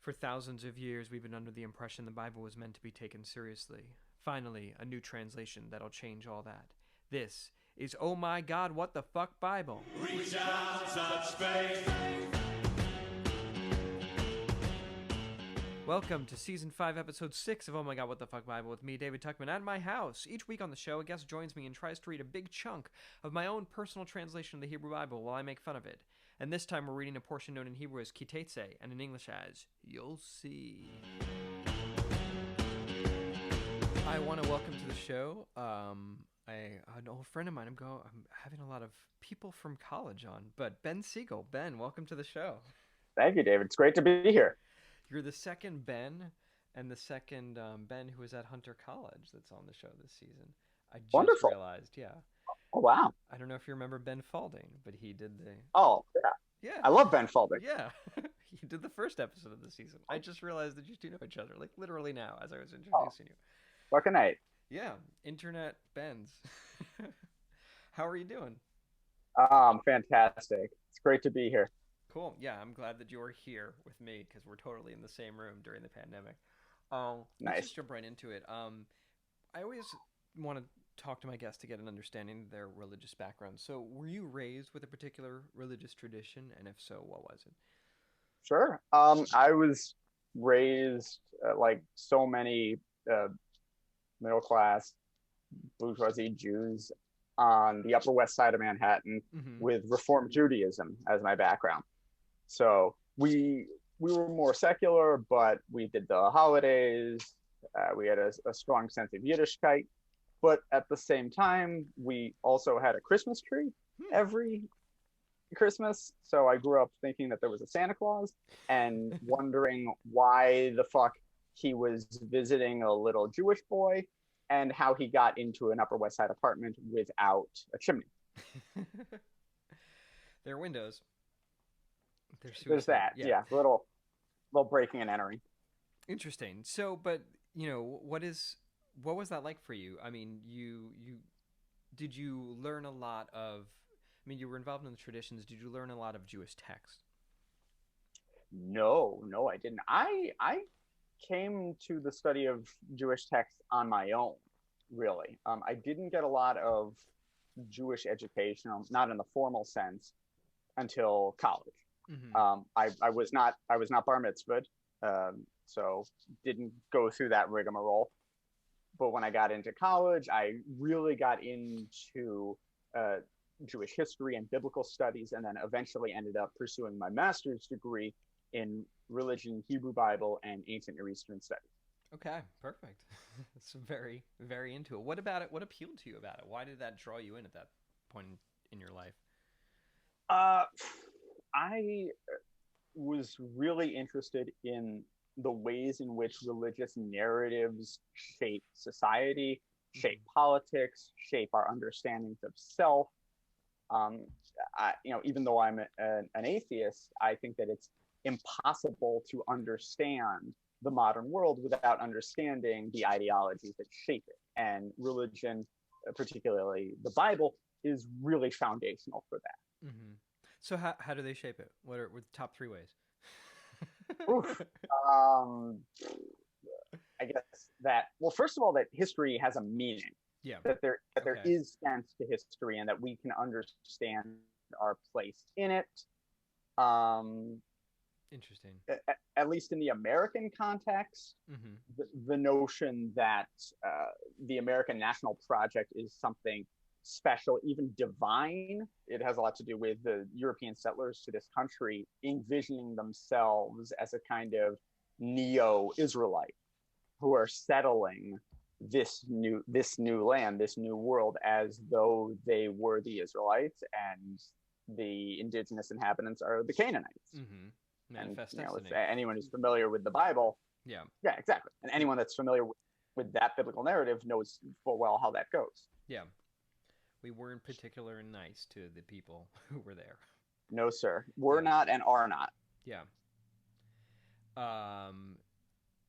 For thousands of years, we've been under the impression the Bible was meant to be taken seriously. Finally, a new translation that'll change all that. This is Oh My God, What the Fuck Bible. Reach out, touch faith. Welcome to Season 5, Episode 6 of Oh My God, What the Fuck Bible with me, David Tuchman, at my house. Each week on the show, a guest joins me and tries to read a big chunk of my own personal translation of the Hebrew Bible while I make fun of it. And this time we're reading a portion known in Hebrew as kitetse and in English as You'll See. I want to welcome to the show an old friend of mine. I'm having a lot of people from college on, but Ben Siegel. Ben, welcome to the show. Thank you, David. It's great to be here. You're the second Ben and the second Ben who was at Hunter College that's on the show this season. I just Wonderful. realized, yeah. Oh, wow. I don't know if you remember Ben Falding, but he did the... Oh, yeah. Yeah. I love Ben Falding. Yeah. He did the first episode of the season. I just realized that you two know each other, like literally now as I was introducing you. What a night. Yeah. Internet Bens. How are you doing? Fantastic. It's great to be here. Cool. Yeah, I'm glad that you're here with me because we're totally in the same room during the pandemic. Let's just jump right into it. I always want to talk to my guests to get an understanding of their religious background. So were you raised with a particular religious tradition? And if so, what was it? Sure. I was raised like so many middle-class bourgeoisie Jews on the Upper West Side of Manhattan with Reform Judaism as my background. So we were more secular, but we did the holidays. We had a strong sense of Yiddishkeit. But at the same time, we also had a Christmas tree every Christmas. So I grew up thinking that there was a Santa Claus and wondering why the fuck he was visiting a little Jewish boy and how he got into an Upper West Side apartment without a chimney. There are windows. There's that. Yeah. Little breaking and entering. Interesting. So, but what was that like for you? I mean, did you learn a lot of, I mean, you were involved in the traditions. Did you learn a lot of Jewish text? No, I didn't. I came to the study of Jewish text on my own, really. I didn't get a lot of Jewish education, not in the formal sense, until college. I was not bar mitzvahed, so didn't go through that rigmarole. But when I got into college, I really got into Jewish history and biblical studies, and then eventually ended up pursuing my master's degree in religion, Hebrew Bible, and ancient Near Eastern studies. Okay, perfect. That's very, very into it. What about it? What appealed to you about it? Why did that draw you in at that point in your life? I was really interested in the ways in which religious narratives shape society, shape politics, shape our understandings of self. Even though I'm an atheist, I think that it's impossible to understand the modern world without understanding the ideologies that shape it. And religion, particularly the Bible, is really foundational for that. Mm-hmm. So how do they shape it? What are the top 3 ways? I guess that, well, first of all, that history has a meaning. Yeah. That there is sense to history and that we can understand our place in it. Interesting. At least in the American context, the notion that the American national project is something special, even divine. It has a lot to do with the European settlers to this country envisioning themselves as a kind of neo-Israelite who are settling this new land, this new world, as though they were the Israelites and the indigenous inhabitants are the Canaanites. Manifest and destiny. If anyone who's familiar with the Bible, yeah, exactly, and anyone that's familiar with that biblical narrative knows full well how that goes. Yeah. We weren't particular and nice to the people who were there. No, sir. We're not and are not. Yeah.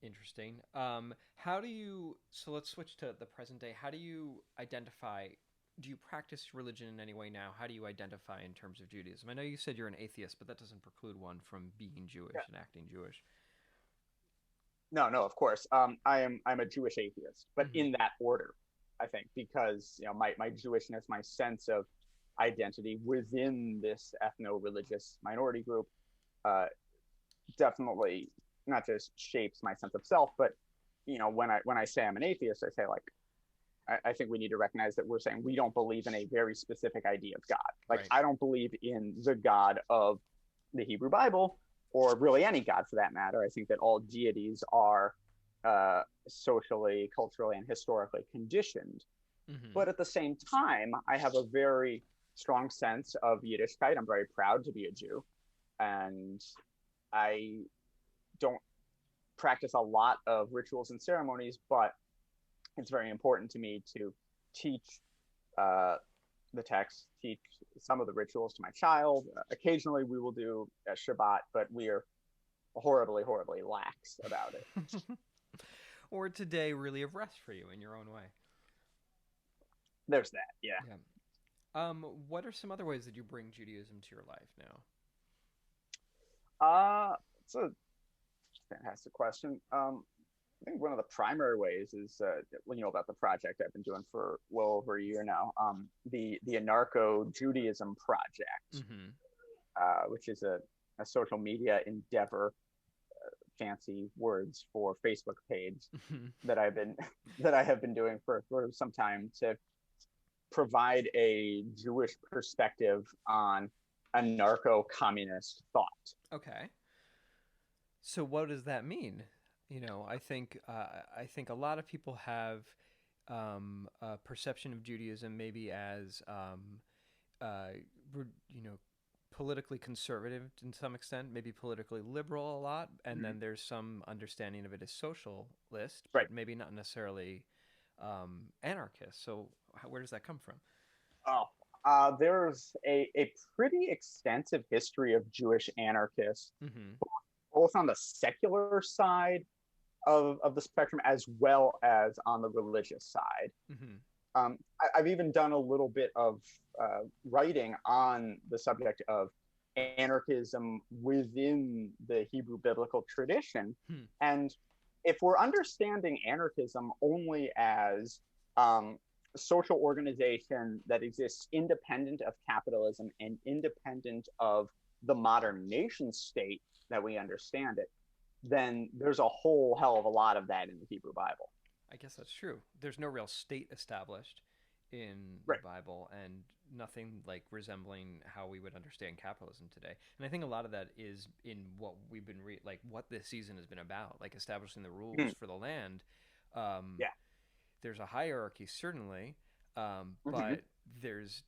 Interesting. So let's switch to the present day. How do you identify, do you practice religion in any way now? How do you identify in terms of Judaism? I know you said you're an atheist, but that doesn't preclude one from being Jewish and acting Jewish. No, of course. I'm a Jewish atheist, but Mm-hmm. in that order, I think, because my Jewishness, my sense of identity within this ethno-religious minority group, uh, definitely not just shapes my sense of self, but when I say I'm an atheist, I say like I think we need to recognize that we're saying we don't believe in a very specific idea of God. Like Right. I don't believe in the God of the Hebrew Bible, or really any God for that matter. I think that all deities are socially, culturally, and historically conditioned. Mm-hmm. But at the same time, I have a very strong sense of Yiddishkeit. I'm very proud to be a Jew, and I don't practice a lot of rituals and ceremonies, but it's very important to me to teach uh, the text, teach some of the rituals to my child. Occasionally, we will do a Shabbat, but we are horribly, horribly lax about it. Or today really of rest for you in your own way. There's that, yeah. Yeah. What are some other ways that you bring Judaism to your life now? It's a fantastic question. I think one of the primary ways is about the project I've been doing for well over a year now. The Anarcho Judaism Project, Mm-hmm. which is a social media endeavor, fancy words for Facebook page that I've been that I have been doing for some time to provide a Jewish perspective on anarcho-communist thought. Okay. So what does that mean? I think a lot of people have a perception of Judaism maybe as uh, you know, politically conservative to some extent, maybe politically liberal a lot, and Mm-hmm. then there's some understanding of it as socialist, Right. but maybe not necessarily anarchist. So where does that come from? Oh, there's a pretty extensive history of Jewish anarchists, Mm-hmm. both on the secular side of the spectrum as well as on the religious side. Mm-hmm. I've even done a little bit of writing on the subject of anarchism within the Hebrew biblical tradition. Hmm. And if we're understanding anarchism only as social organization that exists independent of capitalism and independent of the modern nation state that we understand it, then there's a whole hell of a lot of that in the Hebrew Bible. I guess that's true. There's no real state established in the Right. Bible and nothing like resembling how we would understand capitalism today. And I think a lot of that is in what we've been like what this season has been about, like establishing the rules Mm-hmm. for the land. Um, Yeah. there's a hierarchy certainly, Mm-hmm. but there's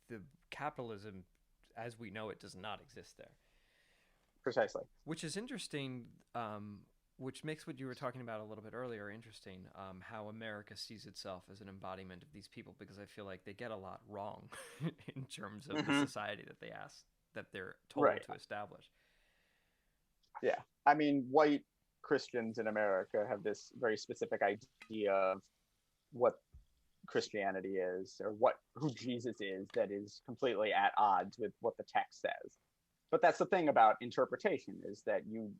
the capitalism as we know it does not exist there, Precisely. which is interesting. Which makes what you were talking about a little bit earlier interesting. How America sees itself as an embodiment of these people, because I feel like they get a lot wrong in terms of the Mm-hmm. society that they're told Right. to establish. Yeah. I mean, white Christians in America have this very specific idea of what Christianity is or what who Jesus is that is completely at odds with what the text says. But that's the thing about interpretation is that you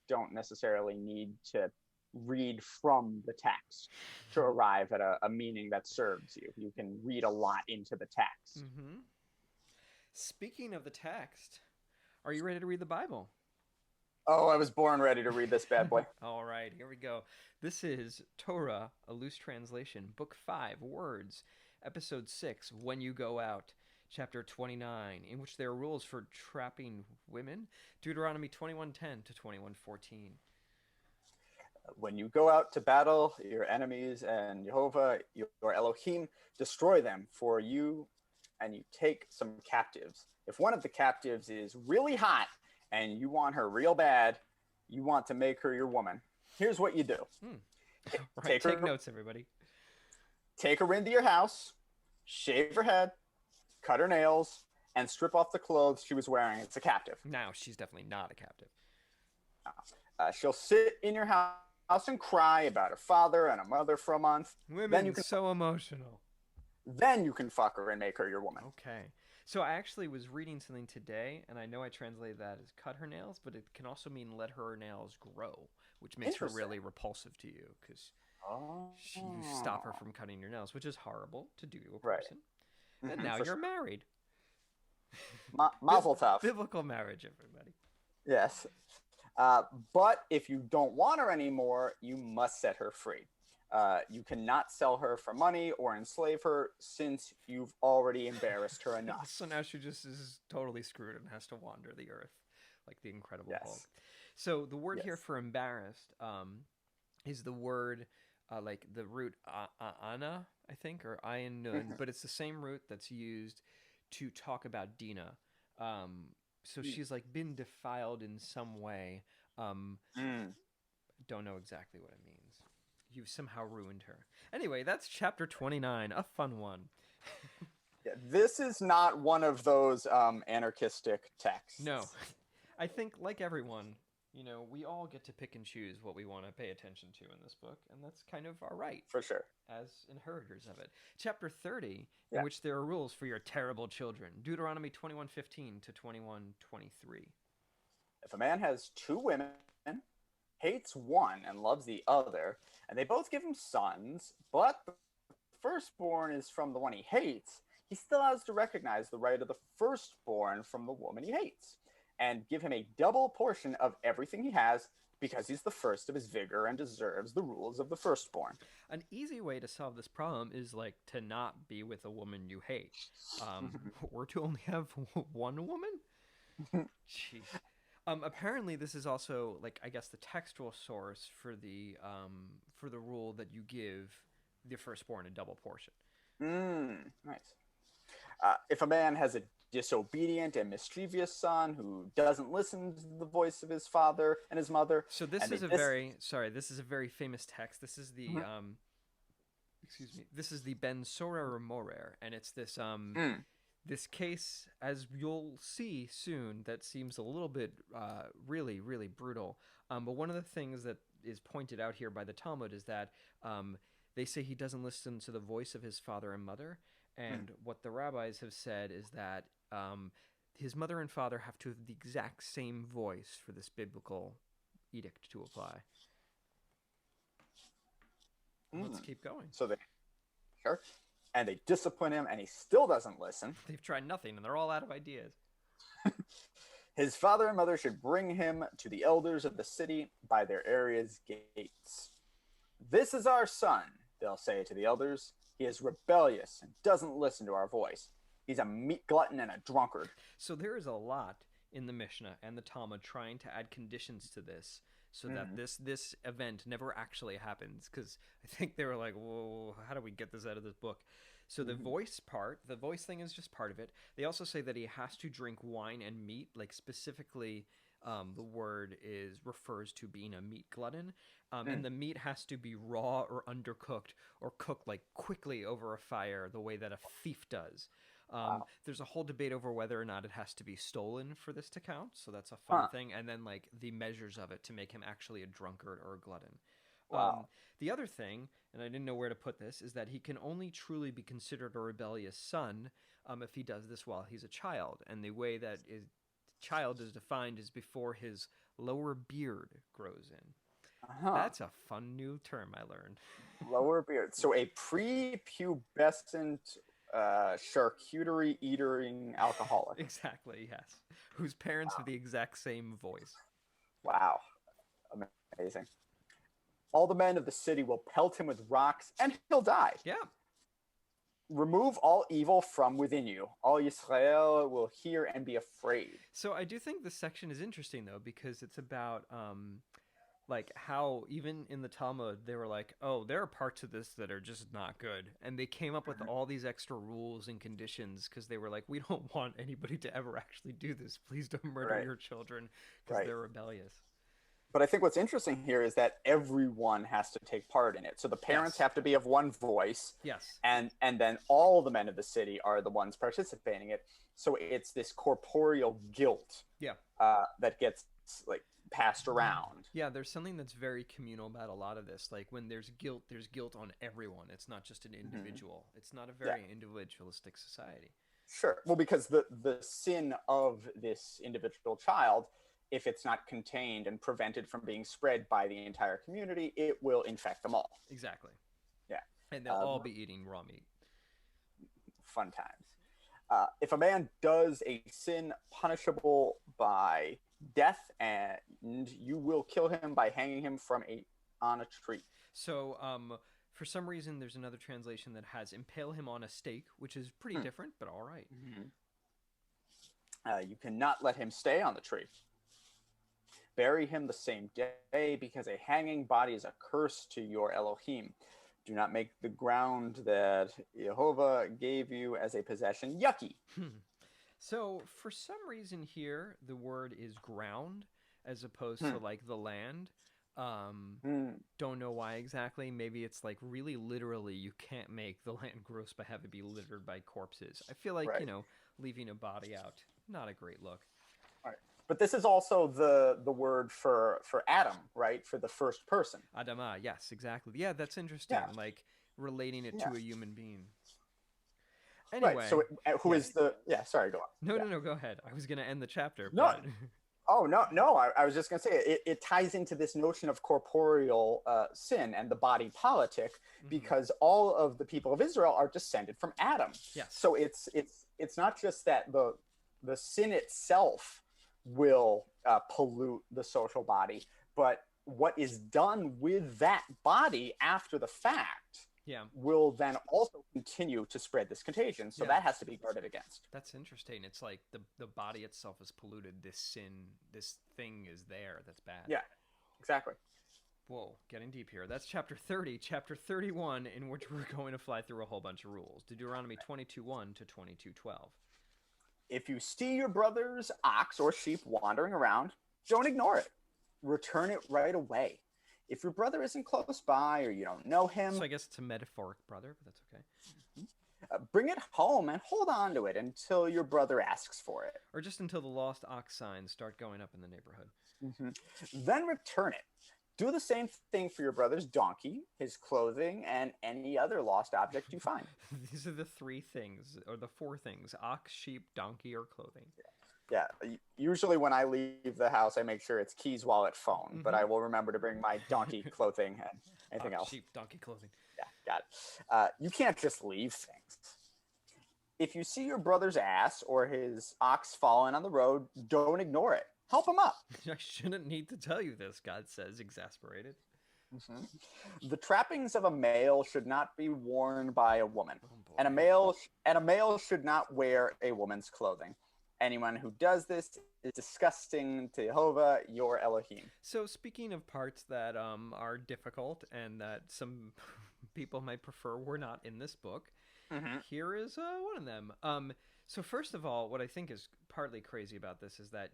don't necessarily need to read from the text to arrive at a meaning that serves you. You can read a lot into the text. Mm-hmm. Speaking of the text, are you ready to read the Bible? Oh, I was born ready to read this bad boy. All right, here we go. This is Torah, a loose translation, Book 5, Words, Episode 6, When You Go Out, Chapter 29, in which there are rules for trapping women, Deuteronomy 21:10 to 21:14. When you go out to battle your enemies and Jehovah, your Elohim, destroy them for you, and you take some captives. If one of the captives is really hot and you want her real bad, you want to make her your woman. Here's what you do. Right, take notes, everybody. Take her into your house, shave her head, cut her nails, and strip off the clothes she was wearing. It's a captive. Now, she's definitely not a captive. She'll sit in your house and cry about her father and her mother for a month. Women, so emotional. Then you can fuck her and make her your woman. Okay. So I actually was reading something today, and I know I translated that as cut her nails, but it can also mean let her nails grow, which makes her Interesting. really repulsive to you because Oh, you stop her from cutting your nails, which is horrible to do to a right. person. And now For you're sure. married. Mazel tov. Biblical marriage, everybody. Yes. But if you don't want her anymore, you must set her free. You cannot sell her for money or enslave her since you've already embarrassed her enough. So now she just is totally screwed and has to wander the earth like the Incredible Hulk. Yes. So the word here Yes. for embarrassed is the word like the root ana, I think, or ayin nun, but it's the same root that's used to talk about Dina. So she's like been defiled in some way. Don't know exactly what it means. You've somehow ruined her. Anyway, that's chapter 29, a fun one. Yeah, this is not one of those anarchistic texts. No. I think, like everyone, you know, we all get to pick and choose what we want to pay attention to in this book, and that's kind of our right. For sure. As inheritors of it. Chapter 30, Yeah. in which there are rules for your terrible children. Deuteronomy 21:15 to 21:23. If a man has two women, hates one and loves the other, and they both give him sons, but the firstborn is from the one he hates, he still has to recognize the right of the firstborn from the woman he hates, and give him a double portion of everything he has because he's the first of his vigor and deserves the rules of the firstborn. An easy way to solve this problem is like to not be with a woman you hate, or to only have one woman. Jeez. Apparently, this is also like I guess the textual source for the rule that you give the firstborn a double portion. Nice. If a man has a disobedient and mischievous son who doesn't listen to the voice of his father and his mother. So this is this is a very famous text. This is the excuse me. This is the Ben Sorer Morer, and it's this this case, as you'll see soon, that seems a little bit really, really brutal. But one of the things that is pointed out here by the Talmud is that they say he doesn't listen to the voice of his father and mother. And what the rabbis have said is that his mother and father have to have the exact same voice for this biblical edict to apply. Let's keep going. So and they discipline him, and he still doesn't listen. They've tried nothing, and they're all out of ideas. His father and mother should bring him to the elders of the city by their area's gates. This is our son, they'll say to the elders. He is rebellious and doesn't listen to our voice. He's a meat glutton and a drunkard. So there is a lot in the Mishnah and the Talmud trying to add conditions to this so that this event never actually happens. Because I think they were like, whoa, how do we get this out of this book? So the voice part, the voice thing is just part of it. They also say that he has to drink wine and meat, like specifically the word refers to being a meat glutton. And the meat has to be raw or undercooked or cooked like quickly over a fire the way that a thief does. There's a whole debate over whether or not it has to be stolen for this to count. So that's a fun thing. And then like the measures of it to make him actually a drunkard or a glutton. Wow. The other thing, and I didn't know where to put this, is that he can only truly be considered a rebellious son if he does this while he's a child. And the way that child is defined is before his lower beard grows in. That's a fun new term I learned. Lower beard. So a prepubescent charcuterie eating alcoholic. Exactly, yes. Whose parents have the exact same voice. Wow. Amazing. All the men of the city will pelt him with rocks and he'll die. Yeah. Remove all evil from within you. All Yisrael will hear and be afraid. So I do think this section is interesting, though, because it's about like how even in the Talmud they were like, oh, there are parts of this that are just not good. And they came up with all these extra rules and conditions because they were like, we don't want anybody to ever actually do this. Please don't murder your children because they're rebellious. But I think what's interesting here is that everyone has to take part in it. So the parents have to be of one voice. Yes. And then all the men of the city are the ones participating in it. So it's this corporeal guilt that gets like passed around. Yeah, there's something that's very communal about a lot of this. Like when there's guilt on everyone. It's not just an individual. It's not a very individualistic society. Sure. Well, because the sin of this individual child, if it's not contained and prevented from being spread by the entire community, it will infect them all. Exactly. Yeah. And they'll all be eating raw meat. Fun times. If a man does a sin punishable by death, and you will kill him by hanging him on a tree. So, for some reason, there's another translation that has impale him on a stake, which is pretty different, but all right. You cannot let him stay on the tree. Bury him the same day, because a hanging body is a curse to your Elohim. Do not make the ground that Jehovah gave you as a possession yucky. So, for some reason here, the word is ground as opposed to like the land. Don't know why exactly. Maybe it's like really literally you can't make the land gross by having it be littered by corpses. I feel like, leaving a body out, not a great look. Right. But this is also the word for Adam, right? For the first person. Adama, yes, exactly. Yeah, that's interesting. Yeah. Like relating it to a human being. Anyway. Right. So who is the... Yeah, sorry, go on. No, go ahead. I was going to end the chapter. No. But... Oh, no. I was just going to say it ties into this notion of corporeal sin and the body politic, because all of the people of Israel are descended from Adam. Yes. So it's not just that the sin itself will pollute the social body, but what is done with that body after the fact will then also continue to spread this contagion. So that has to be guarded against. That's interesting. It's like the body itself is polluted. This sin, this thing is there. That's bad. Yeah, exactly. Whoa, getting deep here. That's chapter 30. Chapter 31, in which we're going to fly through a whole bunch of rules. Deuteronomy 22:1 to 22:12. If you see your brother's ox or sheep wandering around, don't ignore it. Return it right away. If your brother isn't close by or you don't know him... So I guess it's a metaphoric brother, but that's okay. Bring it home and hold on to it until your brother asks for it. Or just until the lost ox signs start going up in the neighborhood. Then return it. Do the same thing for your brother's donkey, his clothing, and any other lost object you find. These are the three things, or the four things: ox, sheep, donkey, or clothing. Yeah. Usually when I leave the house, I make sure it's keys, wallet, phone, but I will remember to bring my donkey, clothing, and anything else. Sheep, donkey, clothing. Yeah, got it. You can't just leave things. If you see your brother's ass or his ox fallen on the road, don't ignore it. Help him up. I shouldn't need to tell you this, God says, exasperated. The trappings of a male should not be worn by a woman, and a male should not wear a woman's clothing. Anyone who does this is disgusting to Jehovah, your Elohim. So speaking of parts that are difficult and that some people might prefer were not in this book, here is one of them. So first of all, what I think is partly crazy about this is that,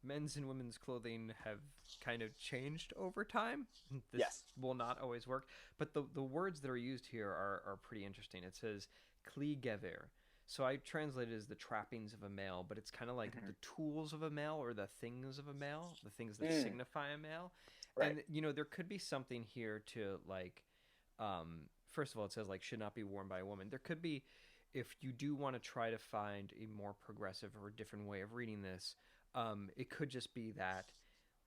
men's and women's clothing have kind of changed over time. This will not always work. But the words that are used here are pretty interesting. It says kli gever. So I translate it as the trappings of a male, but it's kind of like the tools of a male or the things of a male, the things that signify a male. Right. And, there could be something here to like, first of all, it says like should not be worn by a woman. There could be, if you do want to try to find a more progressive or different way of reading this, it could just be that,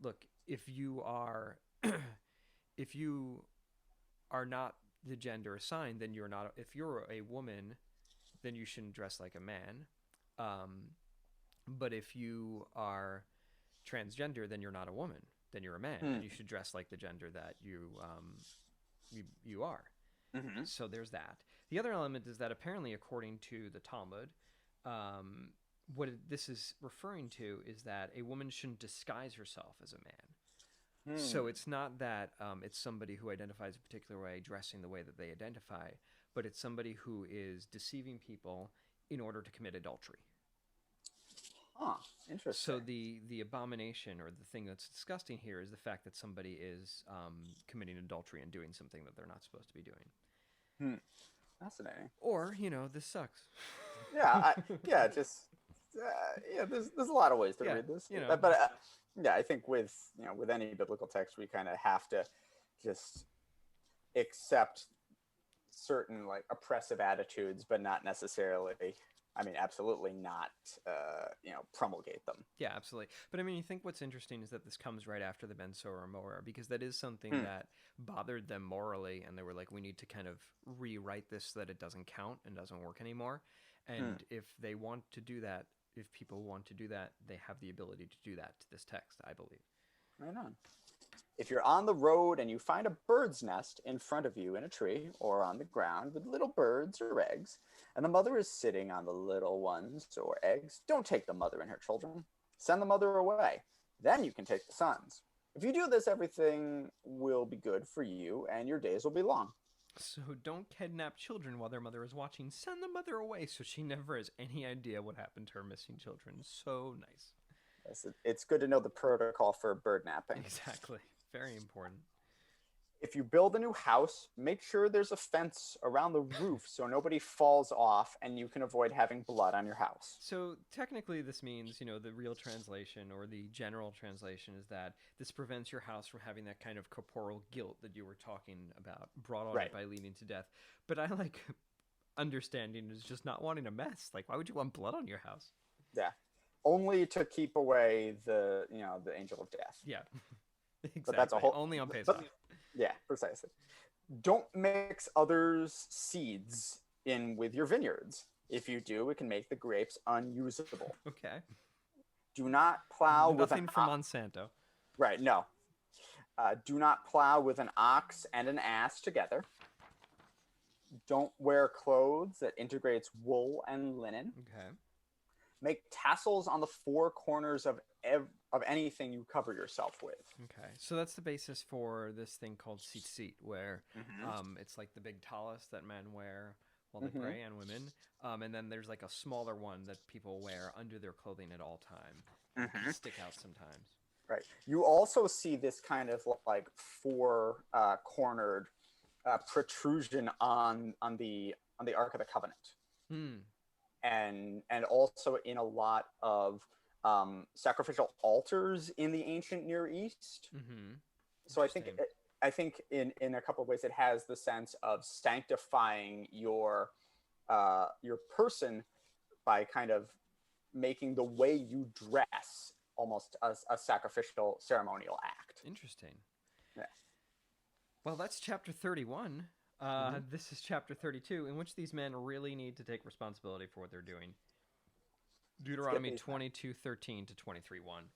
look, if you are not the gender assigned, then you're not. If you're a woman, then you shouldn't dress like a man. But if you are transgender, then you're not a woman. Then you're a man, and you should dress like the gender that you are. So there's that. The other element is that apparently, according to the Talmud, what this is referring to is that a woman shouldn't disguise herself as a man. So it's not that it's somebody who identifies a particular way, dressing the way that they identify, but it's somebody who is deceiving people in order to commit adultery. Interesting. So the abomination or the thing that's disgusting here is the fact that somebody is committing adultery and doing something that they're not supposed to be doing. Fascinating. Or, this sucks. There's a lot of ways to read this. But I think with any biblical text, we kind of have to just accept certain like oppressive attitudes, but not necessarily I mean, absolutely not, promulgate them. Yeah, absolutely. But I mean, you think what's interesting is that this comes right after the Ben Sora, because that is something that bothered them morally, and they were like, we need to kind of rewrite this so that it doesn't count and doesn't work anymore. And if they want to do that, if people want to do that, they have the ability to do that to this text, I believe. Right on. If you're on the road and you find a bird's nest in front of you in a tree or on the ground with little birds or eggs, and the mother is sitting on the little ones or eggs, don't take the mother and her children. Send the mother away. Then you can take the sons. If you do this, everything will be good for you and your days will be long. So don't kidnap children while their mother is watching. Send the mother away so she never has any idea what happened to her missing children. So nice. Yes, it's good to know the protocol for bird napping. Exactly. Very important. If you build a new house, make sure there's a fence around the roof so nobody falls off and you can avoid having blood on your house. So technically this means, the real translation or the general translation is that this prevents your house from having that kind of corporal guilt that you were talking about brought on it by leading to death. But I like understanding is just not wanting a mess. Like, why would you want blood on your house? Yeah. Only to keep away the angel of death. Yeah. Exactly. But that's a whole only on Pesach. Yeah, precisely. Don't mix others' seeds in with your vineyards. If you do, it can make the grapes unusable. Okay. Do not plow with nothing from Monsanto. Right, no. Do not plow with an ox and an ass together. Don't wear clothes that integrates wool and linen. Okay. Make tassels on the four corners of anything you cover yourself with. Okay, so that's the basis for this thing called tzitzit, where it's like the big tallis that men wear while they pray, and women. And then there's like a smaller one that people wear under their clothing at all time. Can stick out sometimes. Right. You also see this kind of like four cornered protrusion on the Ark of the Covenant. And also in a lot of sacrificial altars in the ancient Near East. So I think in a couple of ways it has the sense of sanctifying your person by kind of making the way you dress almost a sacrificial ceremonial act. Interesting. Yeah. Well, that's chapter 31. This is chapter 32, in which these men really need to take responsibility for what they're doing. Deuteronomy 22:13 to 23:1.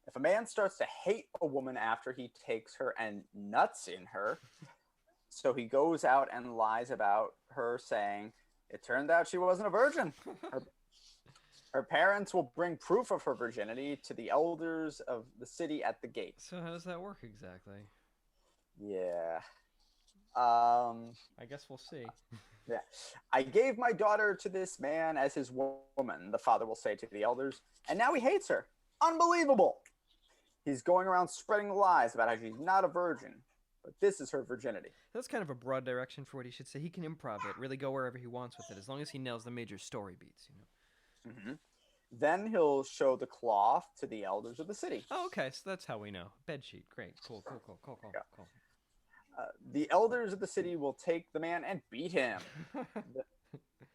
If a man starts to hate a woman after he takes her and nuts in her, so he goes out and lies about her, saying, "It turned out she wasn't a virgin." Her parents will bring proof of her virginity to the elders of the city at the gate. So how does that work exactly? Yeah. I guess we'll see. Yeah. I gave my daughter to this man as his woman, the father will say to the elders, and now he hates her. Unbelievable. He's going around spreading lies about how she's not a virgin, but this is her virginity. That's kind of a broad direction for what he should say. He can improv it, really go wherever he wants with it, as long as he nails the major story beats, Then he'll show the cloth to the elders of the city. Oh, okay, so that's how we know. Bedsheet, great, cool. The elders of the city will take the man and beat him.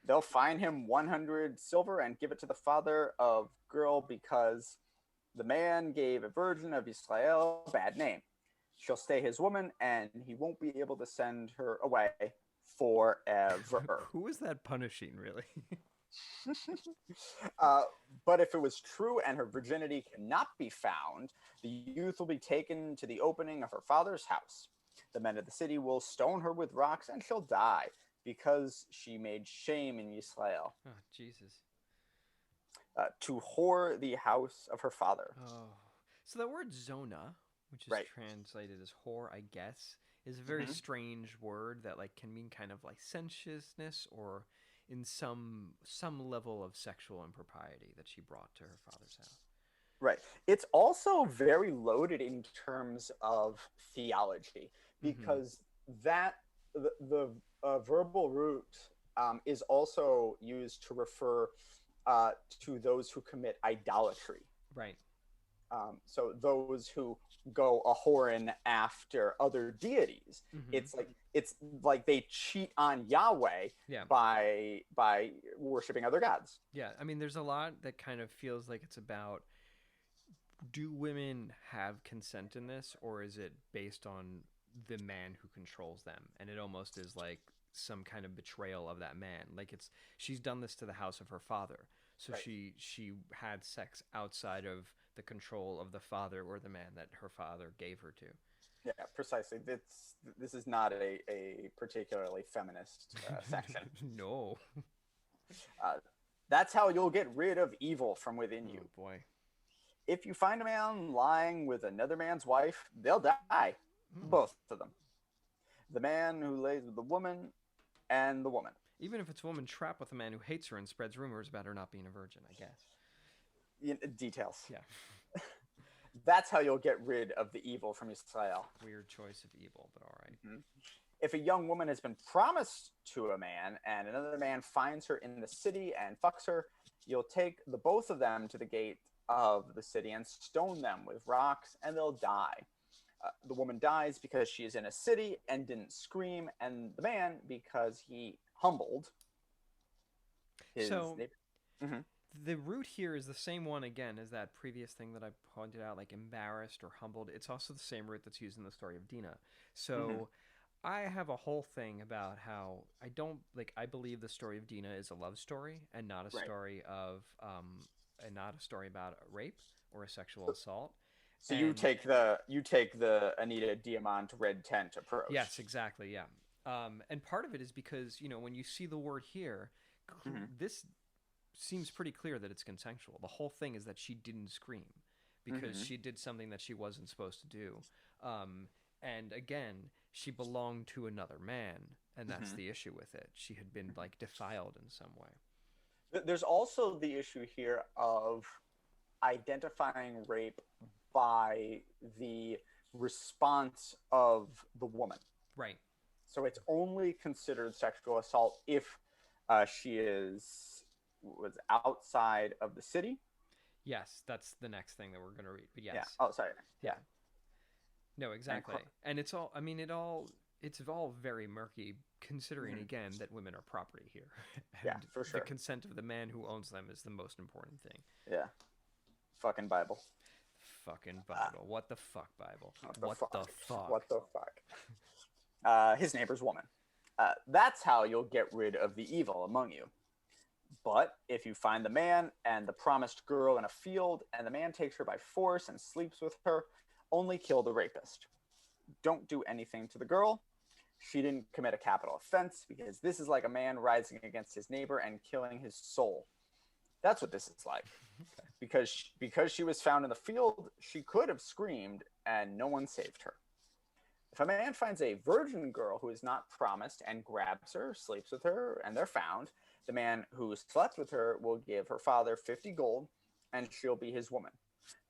They'll fine him 100 silver and give it to the father of girl because the man gave a virgin of Israel a bad name. She'll stay his woman and he won't be able to send her away forever. Who is that punishing, really? But if it was true and her virginity cannot be found, the youth will be taken to the opening of her father's house. The men of the city will stone her with rocks and she'll die because she made shame in Israel. Oh, Jesus. To whore the house of her father. Oh. So that word zona, which is translated as whore, I guess, is a very strange word that can mean kind of licentiousness or in some level of sexual impropriety that she brought to her father's house. Right. It's also very loaded in terms of theology because the verbal root is also used to refer to those who commit idolatry. Right. So those who go a whoring after other deities, Mm-hmm. it's like they cheat on Yahweh Yeah. by worshiping other gods. Yeah. I mean, there's a lot that kind of feels like it's about, do women have consent in this, or is it based on the man who controls them? And it almost is like some kind of betrayal of that man. Like, it's, she's done this to the house of her father. So Right. she had sex outside of the control of the father or the man that her father gave her to. Yeah, precisely. This is not a particularly feminist section. No. Uh, that's how you'll get rid of evil from within Oh you. boy. If you find a man lying with another man's wife, they'll die. Hmm. Both of them. The man who lays with the woman and the woman. Even if it's a woman trapped with a man who hates her and spreads rumors about her not being a virgin, I guess. Details. Yeah. That's how you'll get rid of the evil from Israel. Weird choice of evil, but all right. Mm-hmm. If a young woman has been promised to a man and another man finds her in the city and fucks her, you'll take the both of them to the gate of the city and stone them with rocks, and they'll die. The woman dies because she is in a city and didn't scream, and the man because he humbled his So neighbor. Mm-hmm. the root here is the same one again as that previous thing that I pointed out, like embarrassed or humbled. It's also the same root that's used in the story of Dina. Mm-hmm. So I have a whole thing about how I don't like. I believe the story of Dina is a love story and not a Right. story of and not a story about rape or a sexual assault. So And you take the Anita Diamant red tent approach. yes, exactly, yeah. And part of it is because when you see the word here, Mm-hmm. this seems pretty clear that it's consensual. The whole thing is that she didn't scream because Mm-hmm. she did something that she wasn't supposed to do. And again, she belonged to another man, and that's Mm-hmm. the issue with it. She had been like defiled in some way. There's also the issue here of identifying rape by the response of the woman. Right. So it's only considered sexual assault if she was outside of the city. Yes, that's the next thing that we're going to read. But Yeah. yes. Oh, sorry. Yeah. Yeah. No, And exactly. And it's all, I mean, it's all very murky considering, mm-hmm. again, that women are property here. Yeah, And for the sure. consent of the man who owns them is the most important thing. Yeah. Fucking Bible. Fucking Bible. What the fuck, Bible? What the What fuck? the fuck? What the fuck? His neighbor's woman. That's how you'll get rid of the evil among you. But if you find the man and the promised girl in a field, and the man takes her by force and sleeps with her, only kill the rapist. Don't do anything to the girl. She didn't commit a capital offense, because this is like a man rising against his neighbor and killing his soul. That's what this is like. Okay. Because she was found in the field, she could have screamed and no one saved her. If a man finds a virgin girl who is not promised and grabs her, sleeps with her, and they're found, the man who slept with her will give her father 50 gold, and she'll be his woman.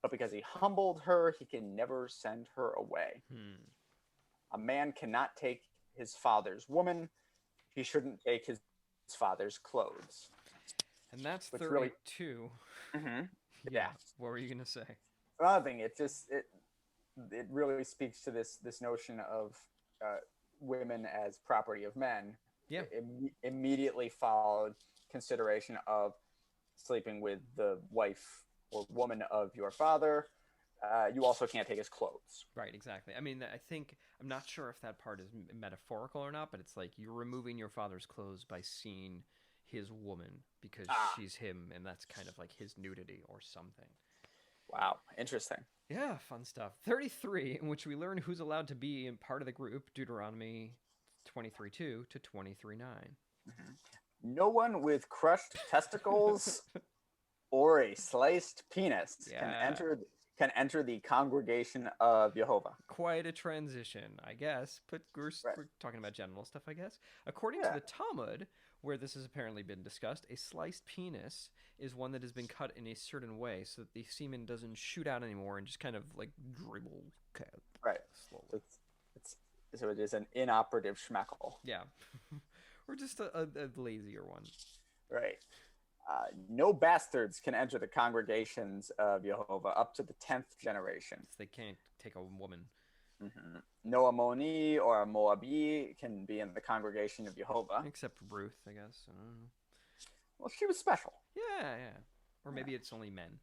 But because he humbled her, he can never send her away. Hmm. A man cannot take his father's woman. He shouldn't take his father's clothes. And that's Which really, 32. mm-hmm. Yeah. Yeah. What were you going to say? Another thing, it really speaks to this notion of women as property of men. Yeah. Immediately followed consideration of sleeping with the wife or woman of your father. You also can't take his clothes. Right, exactly. I mean, I think, I'm not sure if that part is metaphorical or not, but it's like you're removing your father's clothes by seeing his woman because she's him, and that's kind of like his nudity or something. Wow, interesting. Yeah, fun stuff. 33, in which we learn who's allowed to be in part of the group, Deuteronomy 23:2 to 23:9. Mm-hmm. No one with crushed testicles or a sliced penis can enter the congregation of Jehovah. Quite a transition, I guess. But we're talking about genital stuff, I guess. According to the Talmud, where this has apparently been discussed, a sliced penis is one that has been cut in a certain way so that the semen doesn't shoot out anymore and just kind of like dribble slowly. So it is an inoperative schmeckle. Yeah. Or just a lazier one. Right. No bastards can enter the congregations of Jehovah up to the 10th generation. So they can't take a woman. Mm-hmm. No Ammoni or a Moabi can be in the congregation of Jehovah. Except Ruth, I guess. I don't know. Well, she was special. Yeah. Or maybe it's only men.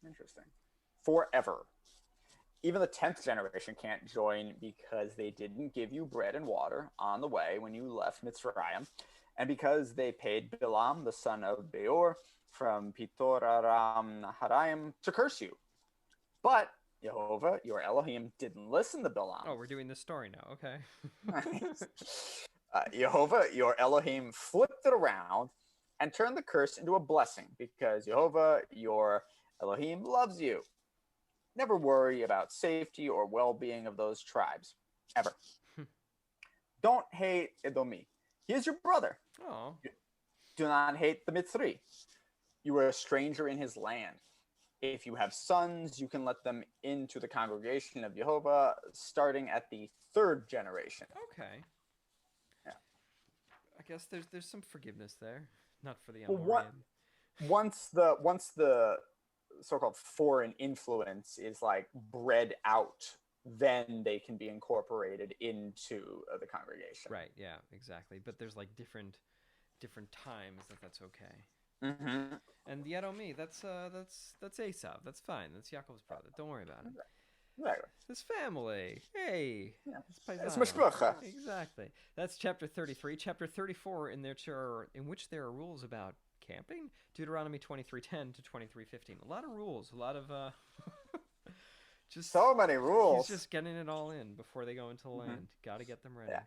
Interesting. Forever. Even the 10th generation can't join because they didn't give you bread and water on the way when you left Mitzrayim, and because they paid Bilam, the son of Beor, from Pitoraram Naharaim, to curse you. But Jehovah, your Elohim, didn't listen to Bilam. Oh, we're doing this story now. Okay. Jehovah, your Elohim, flipped it around and turned the curse into a blessing because Jehovah, your Elohim, loves you. Never worry about safety or well-being of those tribes, ever. Don't hate Edomi. He is your brother. Oh. Do not hate the Mitzri. You are a stranger in his land. If you have sons, you can let them into the congregation of Jehovah starting at the 3rd generation. Okay. Yeah. I guess there's some forgiveness there. Not for the Well, once the so-called foreign influence is like bred out, then they can be incorporated into the congregation. Right. Yeah. Exactly. But there's like different times that's okay. Mm-hmm. And the Edomi, that's Esav. That's fine. That's Yaakov's brother. Don't worry about it. Exactly. His family. Hey. Yeah. It's mishpacha. Exactly. That's chapter 33. Chapter 34, in which there are rules about camping. Deuteronomy 23:10 to 23:15. A lot of rules. A lot of just so many rules. He's just getting it all in before they go into the land. Got to get them ready. Yeah.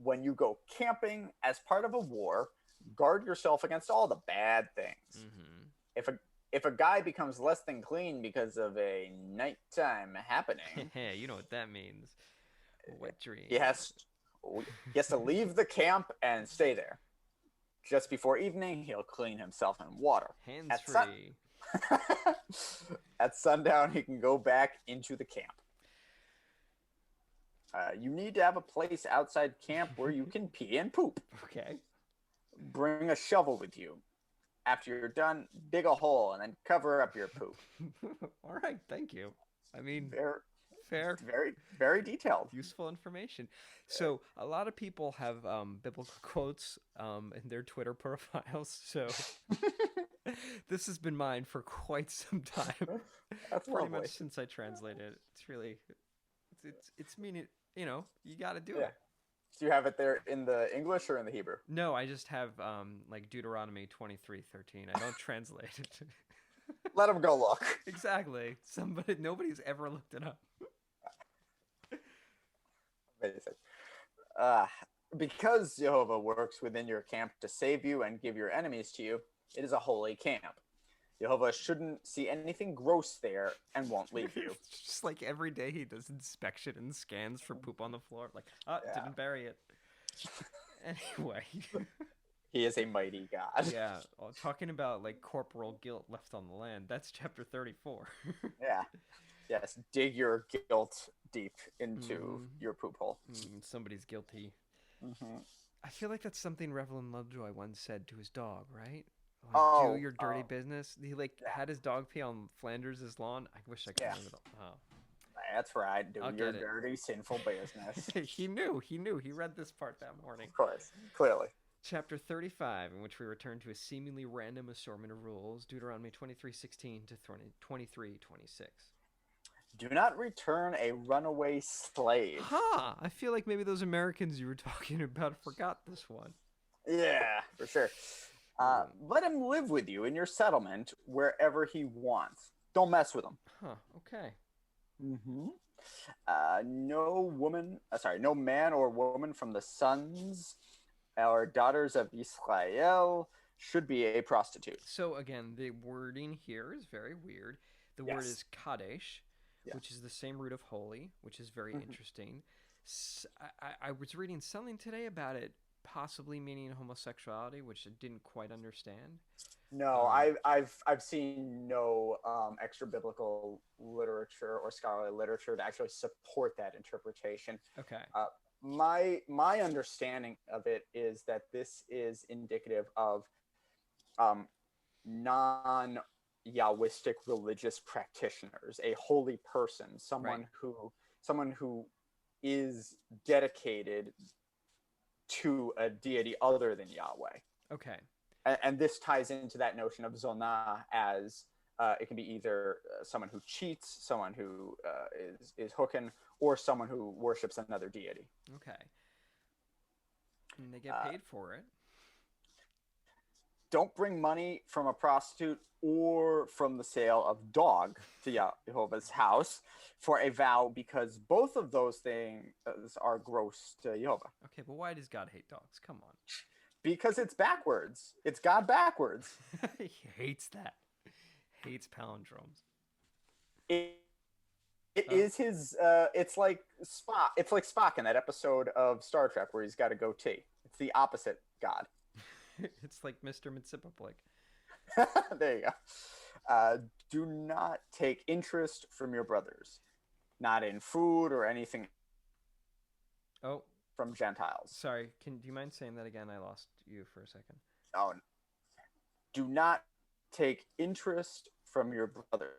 When you go camping as part of a war, guard yourself against all the bad things. Mm-hmm. If a guy becomes less than clean because of a nighttime happening, you know what that means. Wet dream. He has to leave the camp and stay there. Just before evening, he'll clean himself in water. Hands free. At sundown, he can go back into the camp. You need to have a place outside camp where you can pee and poop. Okay. Bring a shovel with you. After you're done, dig a hole and then cover up your poop. All right, thank you. I mean, fair. Very, very detailed. Useful information. So a lot of people have biblical quotes in their Twitter profiles. So this has been mine for quite some time. That's pretty lovely. much since I translated it. It's really, it's meaning, you got to do it. Do you have it there in the English or in the Hebrew? No, I just have like Deuteronomy 23:13. I don't translate it. Let them go look. Exactly. Nobody's ever looked it up. Amazing. Because Jehovah works within your camp to save you and give your enemies to you, it is a holy camp. Jehovah shouldn't see anything gross there and won't leave you. It's just like every day he does inspection and scans for poop on the floor. Like, didn't bury it. Anyway. He is a mighty God. Yeah. Well, talking about like corporal guilt left on the land. That's chapter 34. Yeah. Yes. Dig your guilt deep into your poop hole. Somebody's guilty. Mm-hmm. I feel like that's something Reverend Lovejoy once said to his dog, right? Like, do your dirty business. He had his dog pee on Flanders' lawn. I wish I could remember that. Oh. That's right. Do your dirty, sinful business. He knew. He read this part that morning. Of course. Clearly. Chapter 35, in which we return to a seemingly random assortment of rules. Deuteronomy 23:16 to 23:26. Do not return a runaway slave. I feel like maybe those Americans you were talking about forgot this one. Yeah, for sure. Let him live with you in your settlement wherever he wants. Don't mess with him. Okay. Mm-hmm. No man or woman from the sons or daughters of Israel should be a prostitute. So again, the wording here is very weird. The word is kadesh, which is the same root of holy, which is very interesting. I was reading something today about it possibly meaning homosexuality, which I didn't quite understand. No, I've seen no extra biblical literature or scholarly literature to actually support that interpretation. Okay. my understanding of it is that this is indicative of um, non Yahwistic religious practitioners, a holy person, Right. someone who is dedicated to a deity other than Yahweh. Okay. And this ties into that notion of Zonah as it can be either someone who cheats, someone who is hooking, or someone who worships another deity. Okay. And they get paid for it. Don't bring money from a prostitute or from the sale of dog to Jehovah's house for a vow, because both of those things are gross to Jehovah. Okay, but why does God hate dogs? Come on. Because it's backwards. It's God backwards. He hates that. Hates palindromes. It is his. It's like Spock. It's like Spock in that episode of Star Trek where he's got a goatee. It's the opposite God. It's like Mr. Mitsipaplik. There you go. Do not take interest from your brothers, not in food or anything. Oh, from Gentiles. Sorry, do you mind saying that again? I lost you for a second. Oh, do not take interest from your brothers.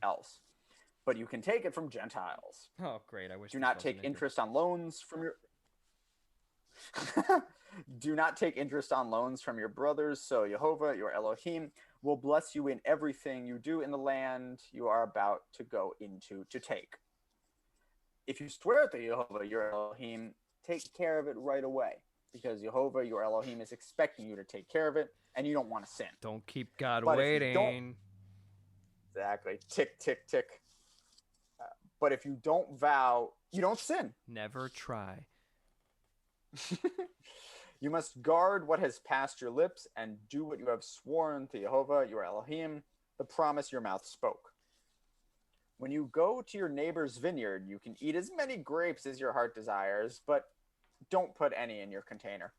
Else, but you can take it from Gentiles. Oh, great! I wish. Do not take interest on loans from your. Do not take interest on loans from your brothers, so Jehovah, your Elohim, will bless you in everything you do in the land you are about to go into to take. If you swear to Jehovah, your Elohim, take care of it right away, because Jehovah, your Elohim, is expecting you to take care of it, and you don't want to sin. Don't keep God waiting. Exactly. Tick, tick, tick. But if you don't vow, you don't sin. Never try. You must guard what has passed your lips and do what you have sworn to Jehovah, your Elohim, the promise your mouth spoke. When you go to your neighbor's vineyard, you can eat as many grapes as your heart desires, but don't put any in your container.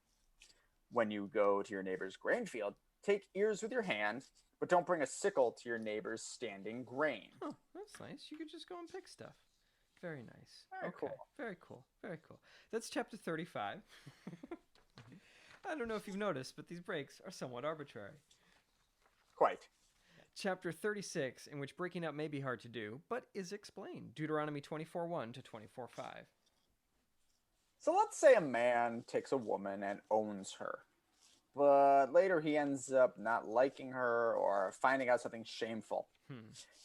When you go to your neighbor's grain field, take ears with your hand, but don't bring a sickle to your neighbor's standing grain. Oh, that's nice. You could just go and pick stuff. Very nice. Very cool. Very cool. Very cool. That's chapter 35. I don't know if you've noticed, but these breaks are somewhat arbitrary. Quite. Chapter 36, in which breaking up may be hard to do, but is explained. Deuteronomy 24:1 to 24:5. So let's say a man takes a woman and owns her, but later he ends up not liking her or finding out something shameful.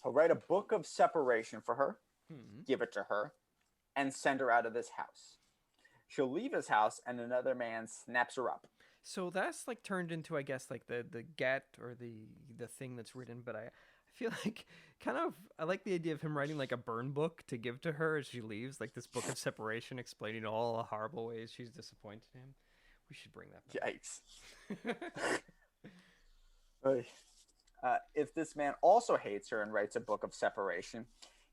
He'll write a book of separation for her, give it to her, and send her out of this house. She'll leave his house and another man snaps her up. So that's like turned into, I guess, like the get or the thing that's written, but I feel like I like the idea of him writing like a burn book to give to her as she leaves, like this book of separation explaining all the horrible ways she's disappointed him. We should bring that back. Yikes. If this man also hates her and writes a book of separation,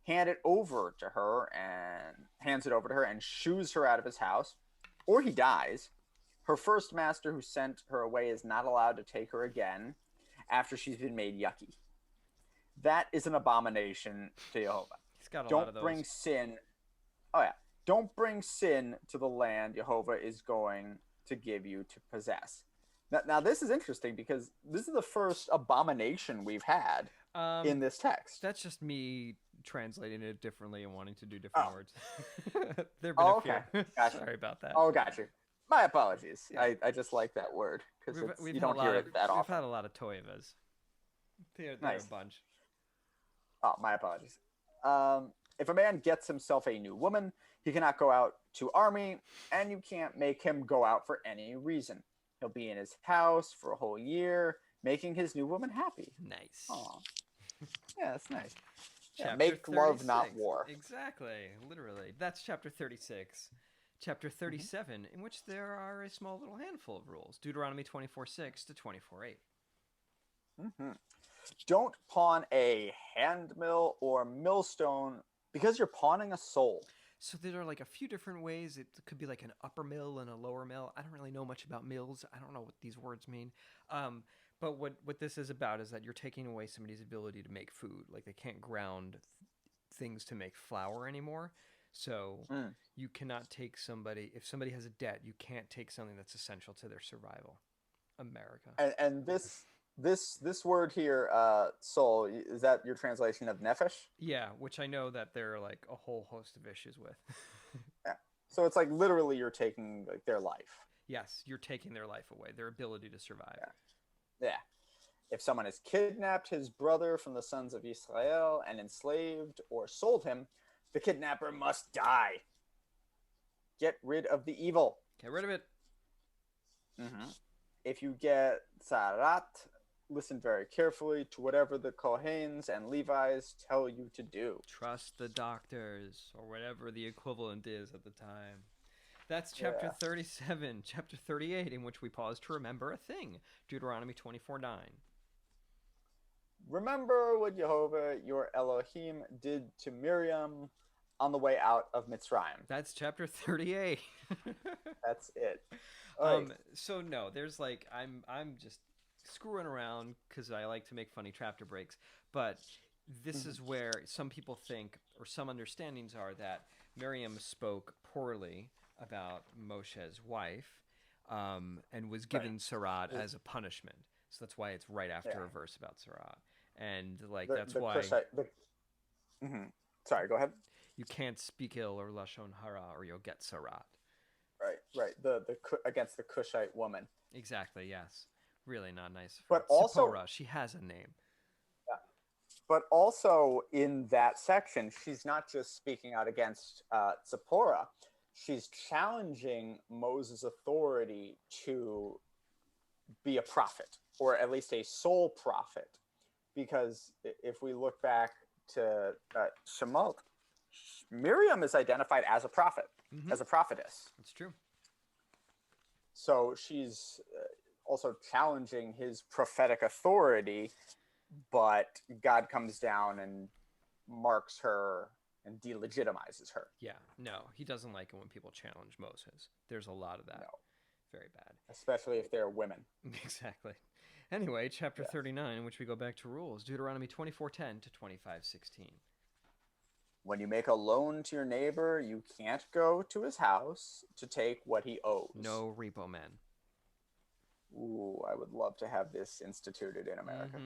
hands it over to her and shoos her out of his house, or he dies. Her first master who sent her away is not allowed to take her again after she's been made yucky. That is an abomination to Jehovah. He's got a lot of those. Don't bring sin. Oh yeah. Don't bring sin to the land Jehovah is going to give you to possess. Now this is interesting because this is the first abomination we've had in this text. That's just me translating it differently and wanting to do different words. There have been a few. Gotcha. Sorry about that. Oh, gotcha. My apologies. Yeah. I just like that word because you don't hear it that often. We've had a lot of toivas. They're nice. A bunch. Oh, my apologies. If a man gets himself a new woman, he cannot go out to army, and you can't make him go out for any reason. He'll be in his house for a whole year, making his new woman happy. Nice. Aw. Yeah, that's nice. Yeah, make love, not war. Exactly. Literally. That's chapter 36. Chapter 37, in which there are a small little handful of rules. Deuteronomy 24:6 to 24:8. Don't pawn a hand mill or millstone because you're pawning a soul. So there are like a few different ways. It could be like an upper mill and a lower mill. I don't really know much about mills. I don't know what these words mean. But what this is about is that you're taking away somebody's ability to make food. Like they can't ground things to make flour anymore. So you cannot take somebody, if somebody has a debt, you can't take something that's essential to their survival. America. And this word here, soul, is that your translation of nefesh? Yeah, which I know that there are like a whole host of issues with. Yeah. So it's like literally you're taking like their life. Yes, you're taking their life away, their ability to survive. Yeah. If someone has kidnapped his brother from the sons of Israel and enslaved or sold him, the kidnapper must die. Get rid of the evil. Get rid of it. Mm-hmm. If you get tzarat, listen very carefully to whatever the Kohanes and Levites tell you to do. Trust the doctors, or whatever the equivalent is at the time. That's chapter 37. Chapter 38, in which we pause to remember a thing. Deuteronomy 24:9. Remember what Jehovah, your Elohim, did to Miriam on the way out of Mitzrayim. That's chapter 38. That's it. So no, there's like I'm just screwing around because I like to make funny chapter breaks, but this is where some people think, or some understandings are, that Miriam spoke poorly about Moshe's wife, and was given Sarat as a punishment. So that's why it's right after a verse about Sarat, and like that's why. Sorry, go ahead. You can't speak ill or lashon hara, or you'll get Sarat. Right. The against the Cushite woman. Exactly. Yes. Really not nice. But also, Zipporah, she has a name. Yeah. But also in that section, she's not just speaking out against Zipporah. She's challenging Moses' authority to be a prophet, or at least a sole prophet. Because if we look back to Shemot, Miriam is identified as a prophet, as a prophetess. That's true. So she's also challenging his prophetic authority, but God comes down and marks her and delegitimizes her. Yeah, no, he doesn't like it when people challenge Moses. There's a lot of that. No. Very bad. Especially if they're women. Exactly. Anyway, chapter 39, in which we go back to rules, Deuteronomy 24:10 to 25:16. When you make a loan to your neighbor, you can't go to his house to take what he owes. No repo man. Ooh, I would love to have this instituted in America.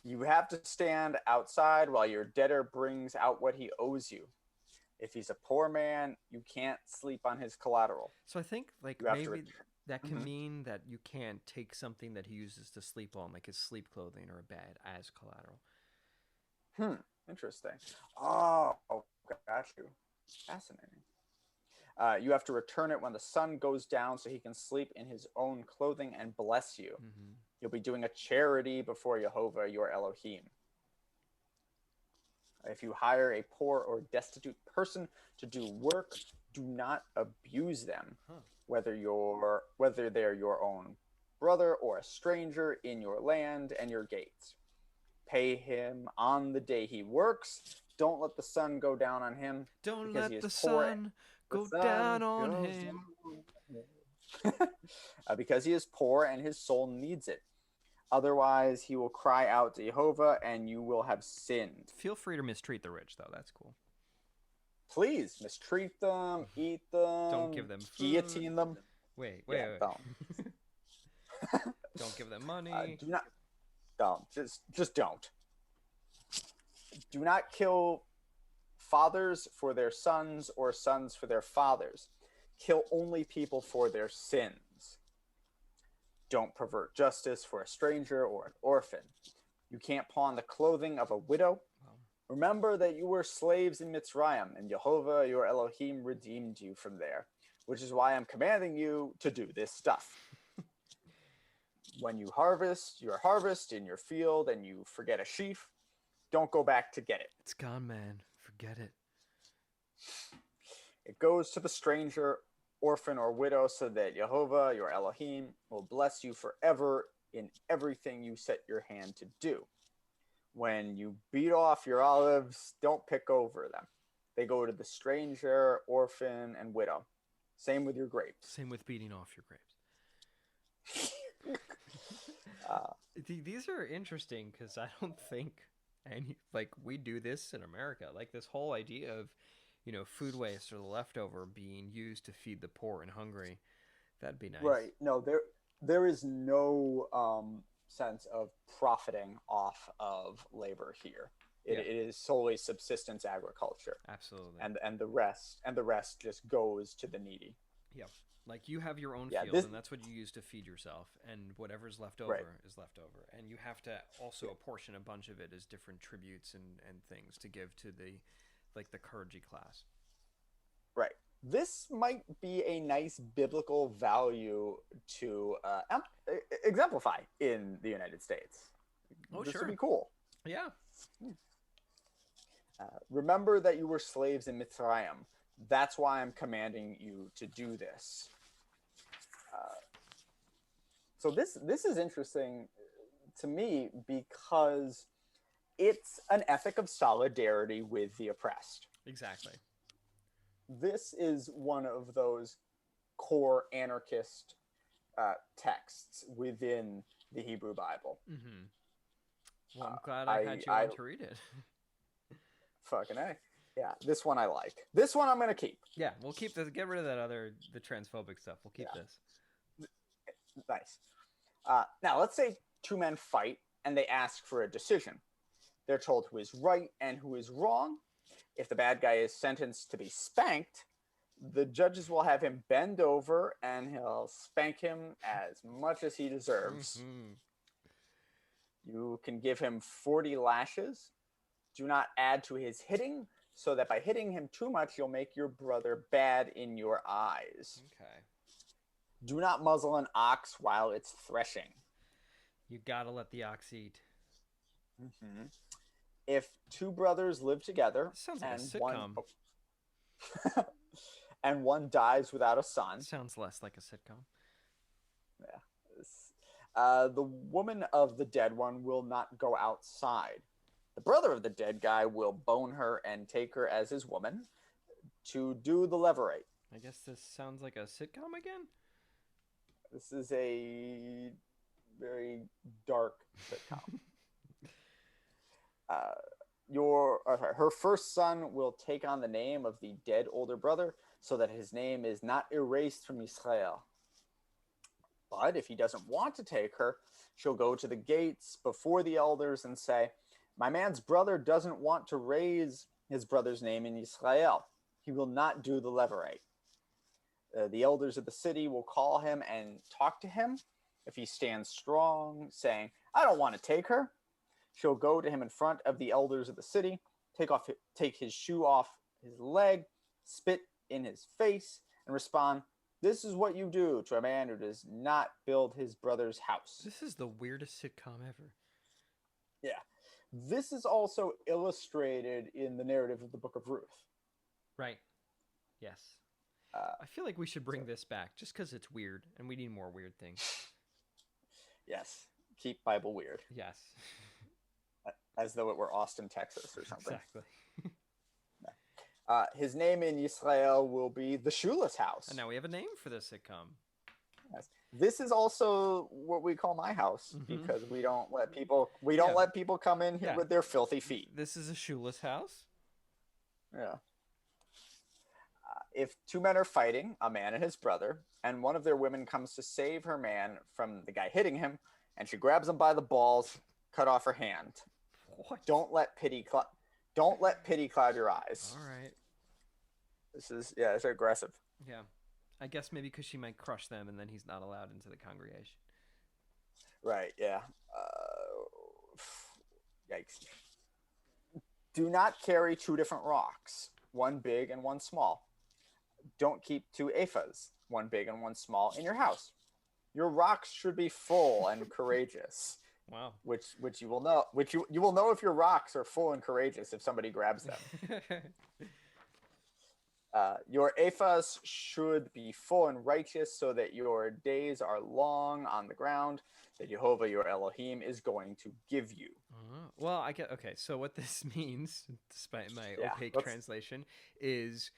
You have to stand outside while your debtor brings out what he owes you. If he's a poor man, you can't sleep on his collateral. So I think like maybe that can mean that you can't take something that he uses to sleep on, like his sleep clothing or a bed, as collateral. Interesting. Oh, got you. Fascinating. You have to return it when the sun goes down so he can sleep in his own clothing and bless you. You'll be doing a charity before Jehovah, your Elohim. If you hire a poor or destitute person to do work, do not abuse them, whether they're your own brother or a stranger in your land and your gates. Pay him on the day he works. Don't let the sun go down on him. Don't let the sun go down on him. Because he is poor and his soul needs it. Otherwise, he will cry out to Jehovah and you will have sinned. Feel free to mistreat the rich, though. That's cool. Please, mistreat them, eat them. Don't give them food. Guillotine them. Wait. Don't. Don't give them money. Don't. Just don't. Do not kill fathers for their sons or sons for their fathers. Kill only people for their sins. Don't pervert justice for a stranger or an orphan. You can't pawn the clothing of a widow. Wow. Remember that you were slaves in Mitzrayim, and Jehovah, your Elohim, redeemed you from there, which is why I'm commanding you to do this stuff. When you harvest your harvest in your field and you forget a sheaf, don't go back to get it. It's gone, man. Forget it. It goes to the stranger, orphan, or widow, so that Jehovah, your Elohim, will bless you forever in everything you set your hand to do. When you beat off your olives, don't pick over them. They go to the stranger, orphan, and widow. Same with your grapes. Same with beating off your grapes. These are interesting because I don't think And like we do this in America, like this whole idea of, food waste or the leftover being used to feed the poor and hungry. That'd be nice. Right. No, there is no sense of profiting off of labor here. It is solely subsistence agriculture. Absolutely. And the rest just goes to the needy. Yep. Like you have your own field, and that's what you use to feed yourself, and whatever's left over is left over. And you have to also apportion a bunch of it as different tributes and things to give to the clergy class. Right. This might be a nice biblical value to exemplify in the United States. Oh, this sure. would be cool. Yeah. Remember that you were slaves in Mitzrayim. That's why I'm commanding you to do this. So this is interesting to me because it's an ethic of solidarity with the oppressed. Exactly. This is one of those core anarchist texts within the Hebrew Bible. Mm-hmm. Well, I'm glad I had you on to read it. Fucking A. Yeah, this one I like. This one I'm going to keep. Yeah, we'll keep this. Get rid of the transphobic stuff. We'll keep this. Nice. Now, let's say two men fight and they ask for a decision. They're told who is right and who is wrong. If the bad guy is sentenced to be spanked, the judges will have him bend over and he'll spank him as much as he deserves. Mm-hmm. You can give him 40 lashes. Do not add to his hitting, so that by hitting him too much, you'll make your brother bad in your eyes. Okay. Do not muzzle an ox while it's threshing. You gotta let the ox eat. Mm-hmm. If two brothers live together, sounds like a sitcom. And one dies without a son. Sounds less like a sitcom. Yeah. The woman of the dead one will not go outside. The brother of the dead guy will bone her and take her as his woman to do the levirate. I guess this sounds like a sitcom again? This is a very dark sitcom. Her first son will take on the name of the dead older brother so that his name is not erased from Israel. But if he doesn't want to take her, she'll go to the gates before the elders and say, "My man's brother doesn't want to raise his brother's name in Israel. He will not do the levirate." The elders of the city will call him and talk to him. If he stands strong, saying, "I don't want to take her," she'll go to him in front of the elders of the city, take his shoe off his leg, spit in his face, and respond, "This is what you do to a man who does not build his brother's house." This is the weirdest sitcom ever. Yeah. This is also illustrated in the narrative of the Book of Ruth. Right. Yes. I feel like we should bring this back just because it's weird and we need more weird things. Yes. Keep Bible weird. Yes. As though it were Austin, Texas or something. Exactly. His name in Israel will be the Shoeless House. And now we have a name for this sitcom. Yes. This is also what we call my house because we don't let people come in here with their filthy feet. This is a shoeless house. Yeah. If two men are fighting, a man and his brother, and one of their women comes to save her man from the guy hitting him, and she grabs him by the balls, cut off her hand. What? Don't let pity cloud your eyes. All right. It's aggressive. Yeah. I guess maybe because she might crush them and then he's not allowed into the congregation. Right, yeah. Yikes. Do not carry two different rocks, one big and one small. Don't keep two ephahs, one big and one small, in your house. Your rocks should be full and courageous. Wow. Which you will know. Which you will know if your rocks are full and courageous if somebody grabs them. Your ephahs should be full and righteous so that your days are long on the ground that Jehovah your Elohim is going to give you. Well, I get okay. So what this means, despite my opaque translation, is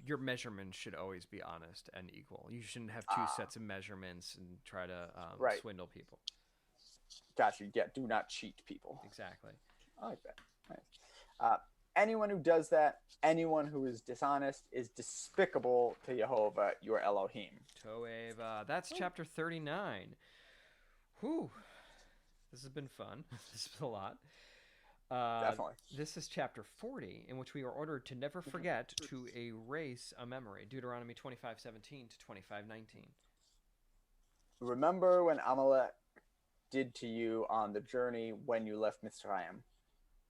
your measurements should always be honest and equal. You shouldn't have two sets of measurements and try to swindle people. Gotcha. Yeah, do not cheat people. Exactly. I like that. Nice. Anyone who does that, anyone who is dishonest, is despicable to Jehovah, your Elohim. Toeva. That's chapter 39. Whew. This has been fun. This has been a lot. Definitely. This is chapter 40, in which we are ordered to never forget to erase a memory. Deuteronomy 25:17 to 25:19. Remember when Amalek did to you on the journey when you left Mitzrayim,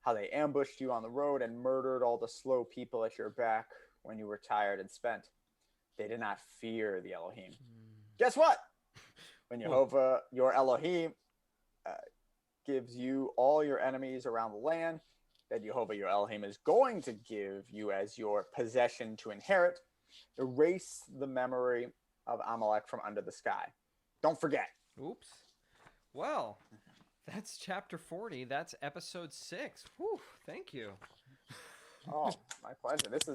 how they ambushed you on the road and murdered all the slow people at your back when you were tired and spent. They did not fear the Elohim. Guess what? When Jehovah, your Elohim, gives you all your enemies around the land that Jehovah, your Elohim, is going to give you as your possession to inherit, erase the memory of Amalek from under the sky. Don't forget. Oops. Well, that's chapter 40. That's episode 6. Whew, thank you. Oh, my pleasure. This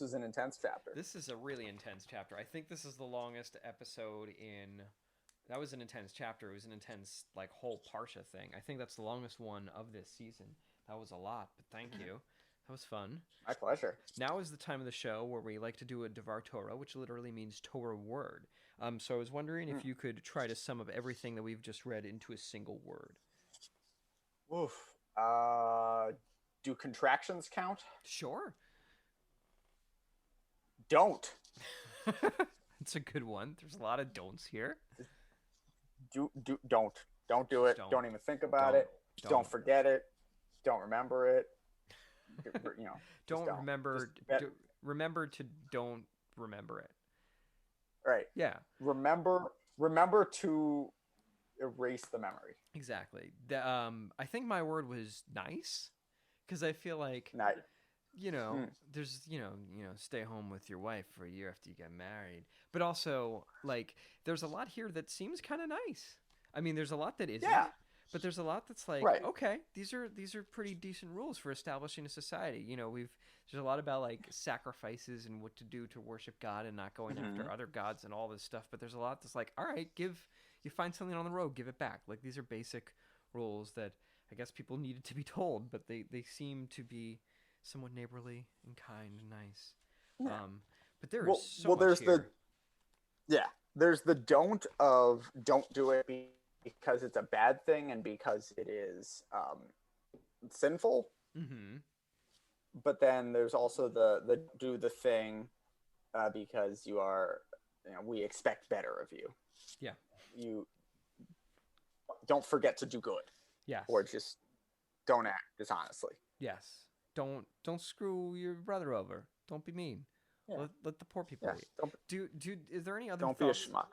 was an intense chapter. This is a really intense chapter. I think this is the longest episode in... That was an intense chapter. It was an intense, like, whole Parsha thing. I think that's the longest one of this season. That was a lot, but thank you. That was fun. My pleasure. Now is the time of the show where we like to do a Devar Torah, which literally means Torah word. So I was wondering if you could try to sum up everything that we've just read into a single word. Oof. Do contractions count? Sure. Don't. It's a good one. There's a lot of don'ts here. Don't do it. Don't even think about it. Don't forget it. Don't remember it. You know. Don't remember. Remember to don't remember it. Right. Yeah. Remember to erase the memory. Exactly. I think my word was nice, because I feel like nice. There's stay home with your wife for a year after you get married, but also like there's a lot here that seems kind of nice. I mean, there's a lot that isn't. Yeah. But there's a lot that's like, okay, these are pretty decent rules for establishing a society. There's a lot about like sacrifices and what to do to worship God and not going after other gods and all this stuff. But there's a lot that's like, all right, you find something on the road, give it back. Like these are basic rules that I guess people needed to be told, but they seem to be somewhat neighborly and kind and nice. Yeah. But there is so much here. There's the don't do it because it's a bad thing and because it is sinful. Mm-hmm. But then there's also the do the thing because you are, we expect better of you. Yeah. You don't forget to do good. Yes. Or just don't act dishonestly. Yes. Don't screw your brother over. Don't be mean. Yeah. Let the poor people eat. Is there any other Don't thoughts? Be a schmuck.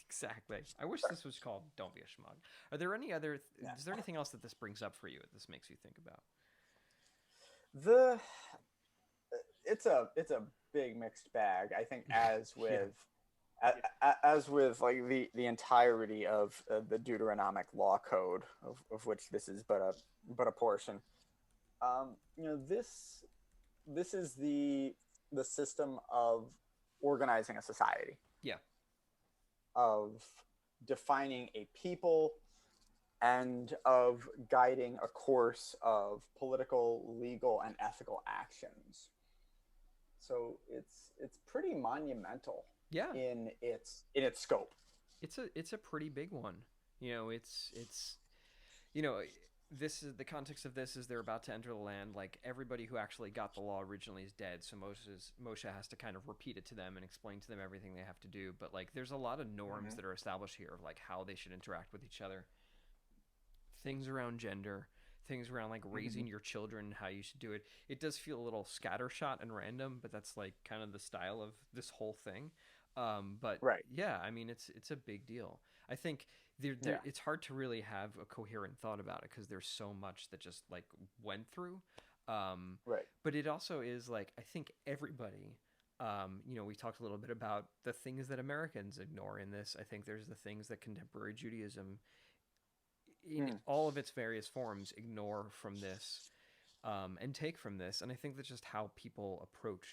Exactly. I wish this was called Don't Be a Schmuck. Are there any other... Is there anything else that this brings up for you that this makes you think about? It's a big mixed bag. I think as with like the entirety of the Deuteronomic law code, of which this is but a portion. This is the system of organizing a society. Yeah. Of defining a people and of guiding a course of political, legal, and ethical actions. So it's pretty monumental. Yeah. In its scope. It's a pretty big one. This is the context of this is they're about to enter the land. Like everybody who actually got the law originally is dead, so Moshe has to kind of repeat it to them and explain to them everything they have to do. But like there's a lot of norms that are established here of like how they should interact with each other. Things around gender, things around like raising your children, how you should do it. It does feel a little scattershot and random, but that's like kind of the style of this whole thing. But yeah, I mean it's a big deal. I think it's hard to really have a coherent thought about it because there's so much that just like went through. But it also is like I think everybody, we talked a little bit about the things that Americans ignore in this. I think there's the things that contemporary Judaism, in all of its various forms, ignore from this and take from this. And I think that's just how people approach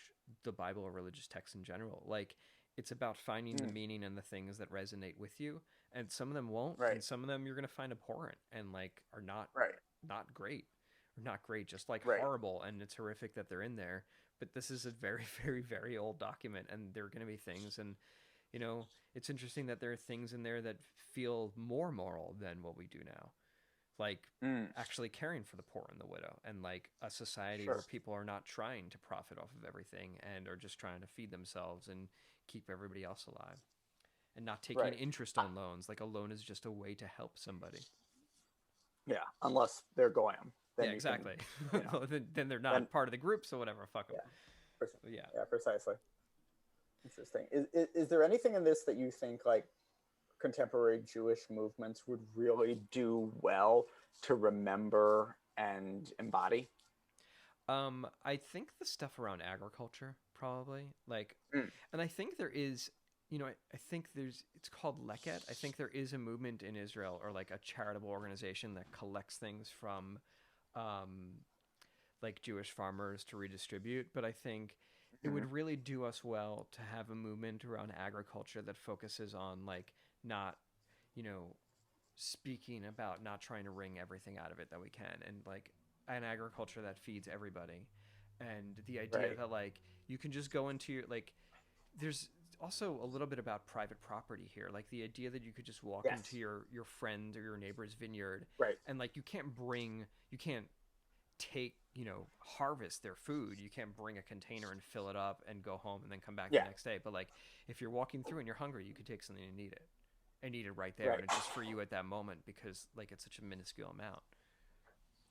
the Bible or religious texts in general. Like it's about finding the meaning and the things that resonate with you. And some of them won't, and some of them you're going to find abhorrent and like are not great, or not great, just like Right. horrible, and it's horrific that they're in there. But this is a very, very, very old document, and there are going to be things, and it's interesting that there are things in there that feel more moral than what we do now, like actually caring for the poor and the widow, and like a society Sure. where people are not trying to profit off of everything and are just trying to feed themselves and keep everybody else alive, and not taking Right. interest on loans. Like a loan is just a way to help somebody. Yeah, unless they're Goyim. Then Yeah, exactly. Can, then they're not part of the group, so whatever, fuck them. Yeah, yeah, precisely. Interesting. Is there anything in this that you think like contemporary Jewish movements would really do well to remember and embody? I think the stuff around agriculture probably, like, and I think there is, I think it's called Leket. I think there is a movement in Israel, or like a charitable organization that collects things from, like Jewish farmers to redistribute. But I think it would really do us well to have a movement around agriculture that focuses on like not, speaking about not trying to wring everything out of it that we can, and like an agriculture that feeds everybody, and the idea that like you can just go into your like there's also a little bit about private property here, like the idea that you could just walk into your friend or your neighbor's vineyard, and like you can't take harvest their food, you can't bring a container and fill it up and go home and then come back the next day, but like if you're walking through and you're hungry, you could take something and eat it right there, and it's just for you at that moment, because like it's such a minuscule amount.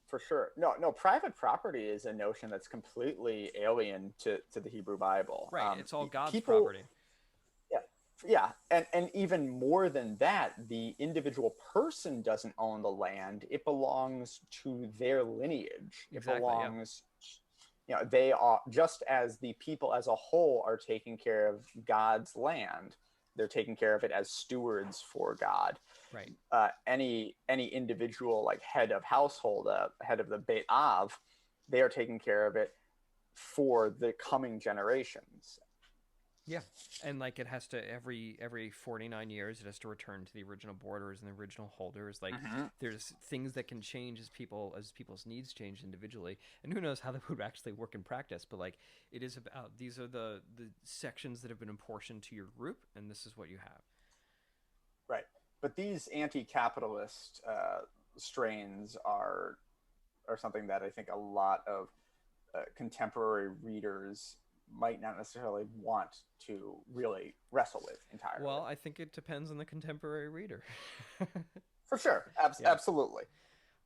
For sure. No, private property is a notion that's completely alien to the Hebrew Bible. Right. It's all God's property. Yeah. And even more than that, the individual person doesn't own the land. It belongs to their lineage. Exactly, it belongs, they are, just as the people as a whole are taking care of God's land, they're taking care of it as stewards for God. Right. Any individual like head of household, head of the Beit Av, they are taking care of it for the coming generations. Yeah, and like it has to every 49 years it has to return to the original borders and the original holders. Like there's things that can change as people's needs change individually, and who knows how that would actually work in practice. But like it is about, these are the sections that have been apportioned to your group, and this is what you have. Right, but these anti-capitalist strains are something that I think a lot of contemporary readers might not necessarily want to really wrestle with entirely. Well, I think it depends on the contemporary reader. For sure, absolutely.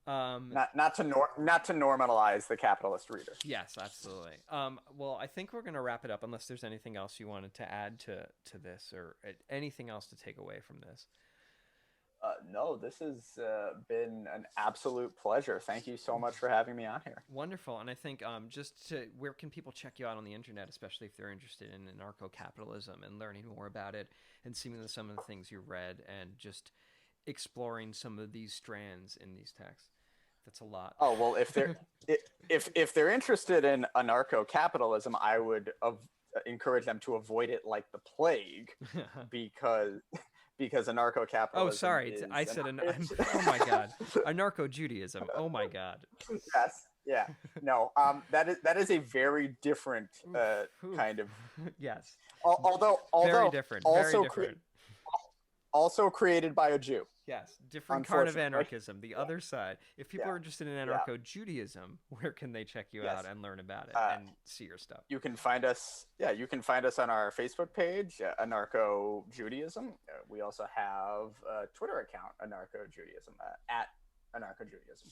Not to normalize the capitalist reader. Yes, absolutely. Well, I think we're going to wrap it up, unless there's anything else you wanted to add to this, or anything else to take away from this. No, this has been an absolute pleasure. Thank you so much for having me on here. Wonderful. And I think where can people check you out on the internet, especially if they're interested in anarcho-capitalism and learning more about it, and seeing some of the things you read, and just exploring some of these strands in these texts? That's a lot. Oh, well, if they're interested in anarcho-capitalism, I would encourage them to avoid it like the plague, because anarcho-capitalism. Oh, sorry. I said oh my God. Anarcho-Judaism. Oh my God. Yes. Yeah. No. That is a very different kind of. Yes. Although very different. Very different. Also created by a Jew. Yes, different kind of anarchism, the other side. If people are interested in anarcho-Judaism, where can they check you out and learn about it and see your stuff? You can find us, on our Facebook page, Anarcho-Judaism. We also have a Twitter account, Anarcho-Judaism, at Anarcho-Judaism.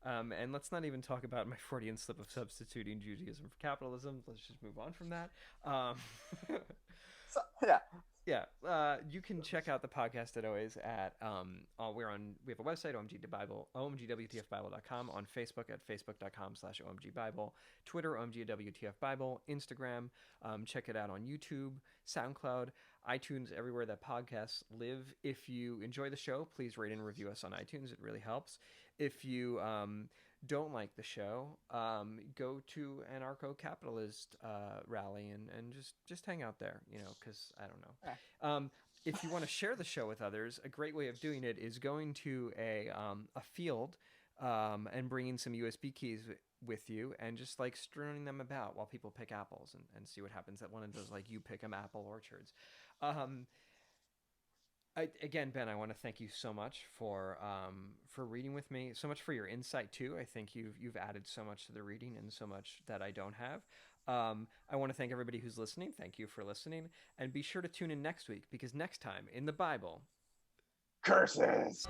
And let's not even talk about my Freudian slip of substituting Judaism for capitalism. Let's just move on from that. Yeah, you can check out the podcast as always at we have a website, omgwtfbible.com, on Facebook at facebook.com/omgbible, Twitter omgwtfbible, Instagram, check it out on YouTube, SoundCloud, iTunes, everywhere that podcasts live. If you enjoy the show, please rate and review us on iTunes. It really helps. If you don't like the show, go to anarcho-capitalist rally and just hang out there, because I don't know. If you want to share the show with others, a great way of doing it is going to a field and bringing some USB keys with you and just like strewn them about while people pick apples and see what happens at one of those like you pick 'em apple orchards. Again, Ben, I want to thank you so much for reading with me, so much for your insight too. I think you've added so much to the reading and so much that I don't have. I want to thank everybody who's listening. Thank you for listening, and be sure to tune in next week because next time in the Bible, curses.